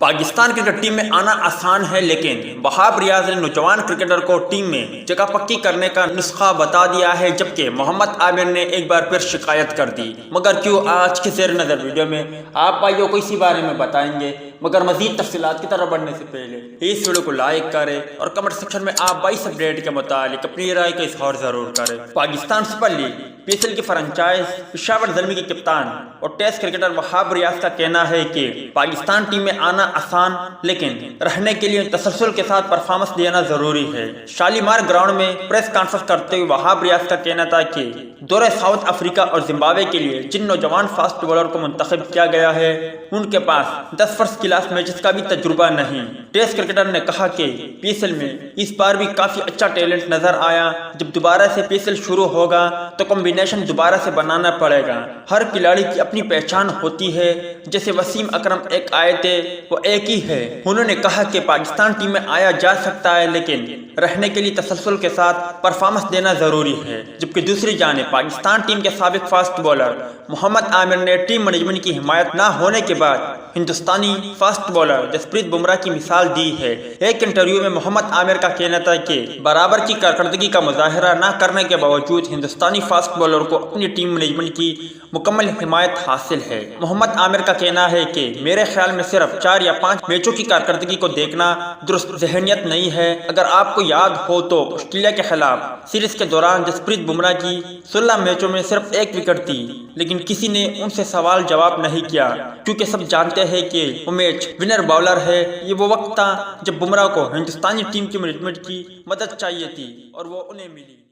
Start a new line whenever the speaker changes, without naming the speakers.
Pakistan cricket team میں آنا آسان ہے، لیکن وہاب ریاض نے نوجوان کرکٹر کو ٹیم میں جگہ پکی کرنے کا نسخہ بتا دیا ہے، جبکہ محمد عامر نے ایک بار پھر شکایت کر دی۔ مگر کیوں، آج کے زیر نظر ویڈیو میں آپ بھائیوں کو اسی بارے میں بتائیں گے۔ مگر مزید تفصیلات کی طرف بڑھنے سے پہلے اس ویڈیو کو لائک کریں اور کمنٹ سیکشن میں آپ 22 اپڈیٹ کے متعلق اپنی رائے کا اظہار ضرور کریں۔ پاکستان سپر لیگ PSL کی فرنچائز پشاور زلمی کے کپتان اور ٹیسٹ کرکٹر وہاب ریاض کا کہنا ہے کہ پاکستان ٹیم میں آنا آسان، لیکن رہنے کے لیے تسلسل کے ساتھ پرفارمنس دینا ضروری ہے۔ شالیمار گراؤنڈ میں پریس کانفرنس کرتے ہوئے وہاب ریاض کا کہنا تھا کہ دورہ ساؤتھ افریقہ اور زمبابوے کے لیے جن نوجوان فاسٹ بالر کو منتخب کیا گیا ہے ان کے پاس 10 فرسٹ کلاس میچز کا بھی تجربہ نہیں۔ ٹیسٹ کرکٹر نے کہا کہ PSL میں اس بار بھی کافی اچھا ٹیلنٹ نظر آیا۔ جب دوبارہ سے PSL شروع ہوگا تو کمبینیشن دوبارہ سے بنانا پڑے گا۔ ہر کھلاڑی کی اپنی پہچان ہوتی ہے، جیسے وسیم اکرم ایک آئے تھے وہ ایک ہی ہے۔ انہوں نے کہا کہ پاکستان ٹیم میں آیا جا سکتا ہے، لیکن رہنے کے لیے تسلسل کے ساتھ پرفارمنس دینا ضروری ہے۔ جبکہ دوسری جانب پاکستان ٹیم کے سابق فاسٹ بالر محمد عامر نے ٹیم مینجمنٹ کی حمایت نہ ہونے کے بعد ہندوستانی فاسٹ بالر جسپریت بمراہ کی مثال دی ہے۔ ایک انٹرویو میں محمد عامر کا کہنا تھا کہ برابر کی کارکردگی کا مظاہرہ نہ کرنے کے باوجود ہندوستانی فاسٹ بالر کو اپنی ٹیم مینجمنٹ کی مکمل حمایت حاصل ہے۔ محمد عامر کا کہنا ہے کہ میرے خیال میں صرف 4 یا 5 میچوں کی کارکردگی کو دیکھنا درست ذہنیت نہیں ہے۔ اگر آپ کو یاد ہو تو آسٹریلیا کے خلاف سیریز کے دوران جسپریت بمراہ کی 16 میچوں میں صرف 1 وکٹ تھی، لیکن کسی نے ان سے سوال جواب نہیں کیا، کیونکہ سب جانتے ہیں کہ وہ میچ ونر باؤلر ہے۔ یہ وہ وقت تھا جب بمراہ کو ہندوستانی ٹیم کی مینجمنٹ کی مدد چاہیے تھی اور وہ انہیں ملی۔